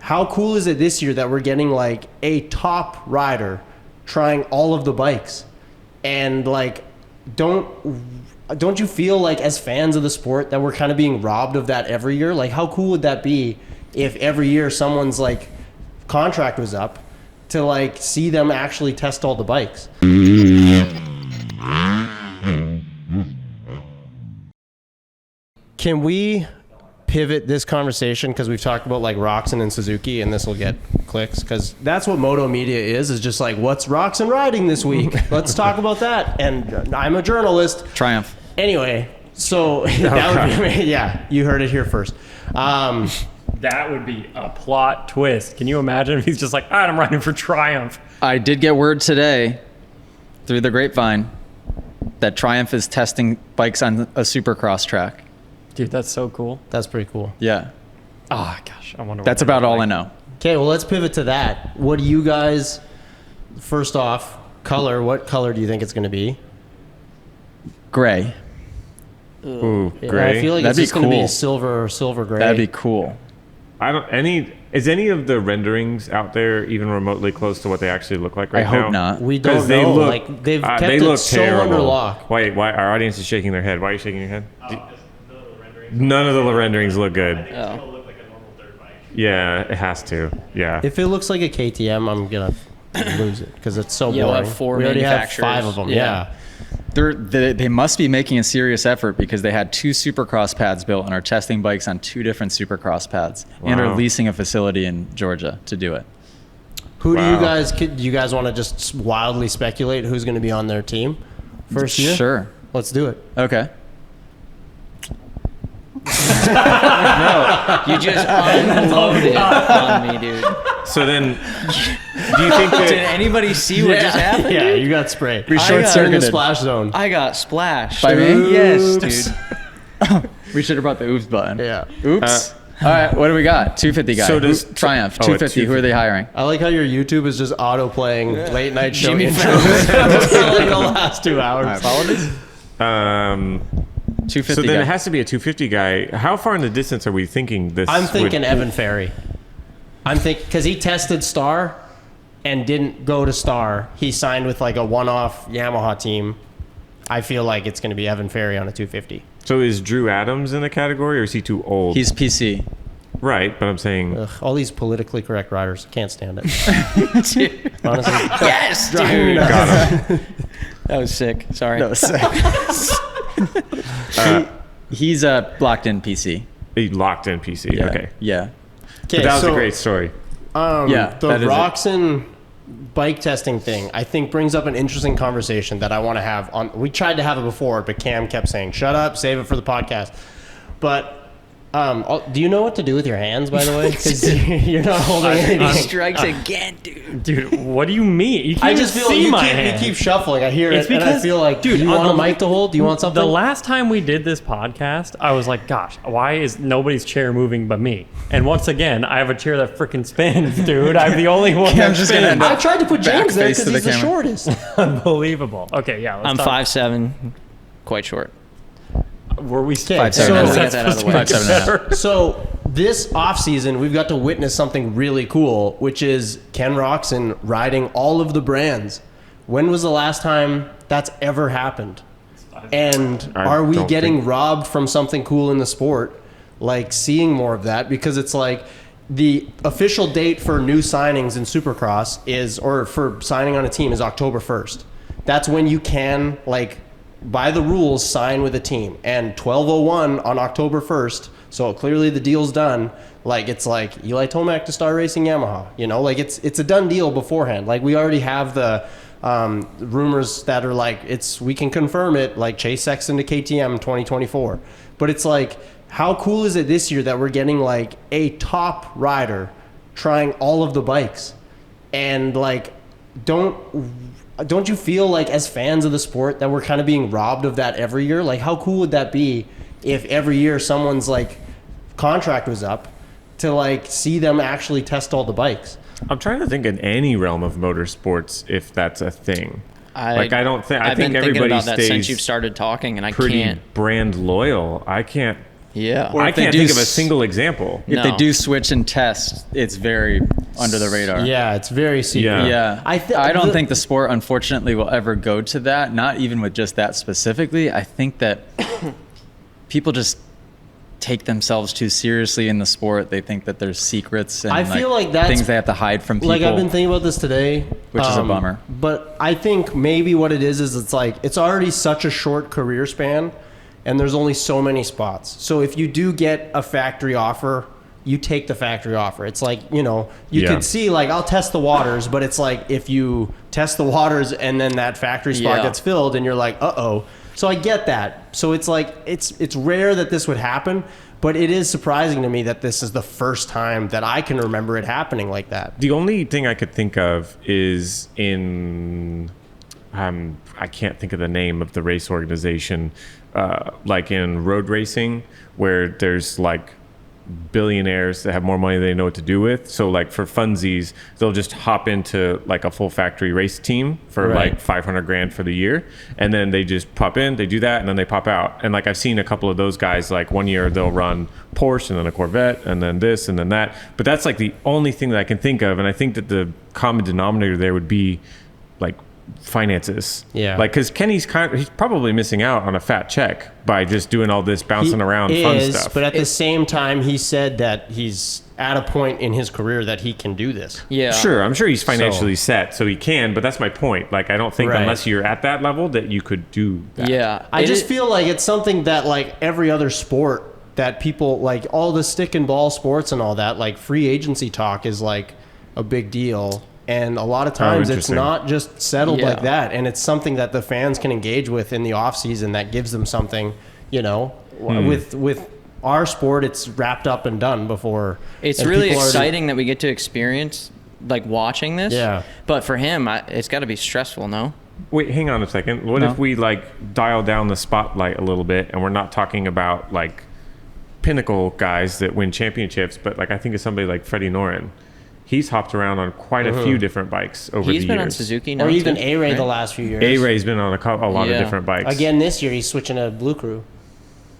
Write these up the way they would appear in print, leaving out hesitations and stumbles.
how cool is it this year that we're getting like a top rider trying all of the bikes? And like, don't you feel like as fans of the sport that we're kind of being robbed of that every year? Like, how cool would that be if every year someone's like contract was up to like see them actually test all the bikes? Can we pivot this conversation, because we've talked about like Roczen and Suzuki, and this will get clicks because that's what Moto Media is just like, what's Roczen riding this week? Let's talk about that. And I'm a journalist. Triumph. Anyway, so that would be, yeah, you heard it here first. That would be a plot twist. Can you imagine if he's just like, all right, I'm riding for Triumph? I did get word today through the grapevine that Triumph is testing bikes on a supercross track. Dude, that's so cool. That's pretty cool. Yeah. Oh, gosh. I wonder. That's about all I know. Okay, well, let's pivot to that. What do you guys, first off, color, what color do you think it's going to be? Gray. Ooh, Yeah, gray. I feel like That'd it's just be going to cool. be silver gray. That'd be cool. Is any of the renderings out there even remotely close to what they actually look like right I now? hope not. We don't know. They look, like, they've kept they it look so terrible. under lock. Wait, why? Our audience is shaking their head. Why are you shaking your head? None of the renderings look good. Oh. Yeah, it has to. Yeah. If it looks like a KTM, I'm going to lose it because it's so Yeah, we'll boring. have 4 we already have manufacturers. 5 of them. Yeah. Yeah. They must be making a serious effort because they had 2 supercross pads built and are testing bikes on 2 different supercross pads and are Wow. leasing a facility in Georgia to do it. Who do Wow. you guys want to just wildly speculate who's going to be on their team first year? Sure. Let's do it. Okay. You just unloaded on me, dude. So then, do you think Did that? anybody see what just happened? Yeah, you got sprayed. We I got in the short-circuited. splash zone. I got splashed. By me? Yes, Oops. dude. We should have brought the oops button. Yeah. Oops. All right, what do we got? 250 guy. So does- Triumph, Oh, 250. Who are they hiring? I like how your YouTube is just auto playing late night show Jimmy intros for like the last 2 hours. Um, 250 so then guy. it has to be a 250 guy. How far in the distance are we thinking this? I'm thinking would, Evan Ferry. I'm thinking because he tested Star and didn't go to Star. He signed with like a one-off Yamaha team. I feel like it's going to be Evan Ferry on a 250. So is Drew Adams in the category, or is he too old? He's PC. right, but I'm saying Ugh, all these politically correct riders, can't stand it. Honestly, Yes, dude. got him. That was sick. Sorry. He's locked in PC. He locked in PC. Yeah. Okay, Yeah. but that was a great story. Yeah, the that is it. Roczen bike testing thing, I think, brings up an interesting conversation that I want to have. We tried to have it before, but Cam kept saying, "Shut up, save it for the podcast." But do you know what to do with your hands, by the way? Because you're not holding anything. Strikes again, dude. Dude, what do you mean? You can't I just feel see you my keep, hand. you keep shuffling. I hear It's it, and I because- feel like, dude, do you on want a the- mic to hold? Do you want something? The last time we did this podcast, I was like, gosh, why is nobody's chair moving but me? And once again, I have a chair that freaking spins, dude. I'm the only one that Cam's just gonna spins. end I up tried to put James there back face because to the he's the camera. shortest. Unbelievable. Okay, yeah. I'm Let's talk. 5'7", quite short. Were we 5'7" so- and a half. Get that out of the way. 5'7" and a half. So this offseason, we've got to witness something really cool, which is Ken Roczen riding all of the brands. When was the last time that's ever happened? And I are we don't getting think- robbed from something cool in the sport? Like seeing more of that? Because it's like the official date for new signings in Supercross is, or for signing on a team, is October 1st. That's when you can, like, by the rules, sign with a team. And 12:01 on October 1st, so clearly the deal's done. Like, it's like Eli Tomac to start racing Yamaha. You know, like it's a done deal beforehand. Like, we already have the rumors that are like, we can confirm it, like Chase Sexton to KTM 2024. But it's like, how cool is it this year that we're getting like a top rider trying all of the bikes? And like, don't you feel like as fans of the sport that we're kind of being robbed of that every year? Like, how cool would that be if every year someone's like contract was up to like see them actually test all the bikes? I'm trying to think in any realm of motorsports if that's a thing. I don't think. I I've think been thinking everybody about that since stays you've started talking, and I pretty can't. brand loyal. I can't Yeah. Or I if they can't do think of a s- single example. If they No. do switch and test, it's very under the radar. Yeah, it's very secret. Yeah. Yeah, I I don't think the sport, unfortunately, will ever go to that. Not even with just that specifically. I think that people just take themselves too seriously in the sport. They think that there's secrets and I feel like that's- things they have to hide from people. Like I've been thinking about this today, Which is a bummer. But I think maybe what it is it's like it's already such a short career span, and there's only so many spots. So if you do get a factory offer, you take the factory offer. It's like, you know, you Yeah. could see like I'll test the waters, but it's like if you test the waters and then that factory spot Yeah. gets filled, and you're like, uh-oh. So I get that. So it's like it's rare that this would happen. But it is surprising to me that this is the first time that I can remember it happening like that. The only thing I could think of is in, I can't think of the name of the race organization, like in road racing, where there's like billionaires that have more money than they know what to do with. So like for funsies, they'll just hop into like a full factory race team for Right. like 500 grand for the year. And then they just pop in, they do that, and then they pop out. And like I've seen a couple of those guys, like one year they'll run Porsche and then a Corvette and then this and then that. But that's like the only thing that I can think of. And I think that the common denominator there would be like finances. Yeah. Like, because Kenny's he's probably missing out on a fat check by just doing all this bouncing around He fun is, stuff. But at the same time, he said that he's at a point in his career that he can do this. Yeah. Sure, I'm sure he's financially set, so he can. But that's my point. Like, I don't think Right. unless you're at that level that you could do that. Yeah. I It just is- feel like it's something that like every other sport that people like all the stick and ball sports and all that, like free agency talk is like a big deal. And a lot of times it's interesting. not just settled Yeah. like that. And it's something that the fans can engage with in the off season that gives them something, you know, with our sport, it's wrapped up and done before. It's and really people already- exciting that we get to experience like watching this. Yeah. But for him, it's got to be stressful, no? Wait, hang on a second. What No. if we like dial down the spotlight a little bit, and we're not talking about like pinnacle guys that win championships, but like I think of somebody like Freddie Noren. He's hopped around on quite a few different bikes over He's the been years. on Suzuki now. Or even too, A-Ray the right? last few years. A-Ray's been on a lot Yeah. of different bikes. Again, this year he's switching to Blue Crew.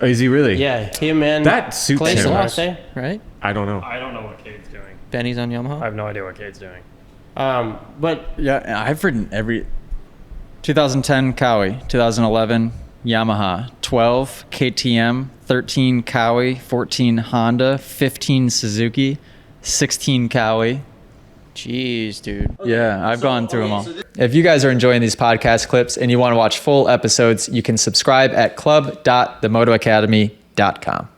Oh, is he really? Yeah, him and That suits Clayson, him. aren't they? Right? I don't know. I don't know what Cade's doing. Benny's on Yamaha. I have no idea what Cade's doing. But Yeah, I've ridden every 2010 Cowie, 2011 Yamaha, 12 KTM, 13 Cowie, 14 Honda, 15 Suzuki, 16 Cowie. Jeez, dude. Yeah, I've gone through them all. If you guys are enjoying these podcast clips and you want to watch full episodes, you can subscribe at club.themotoacademy.com.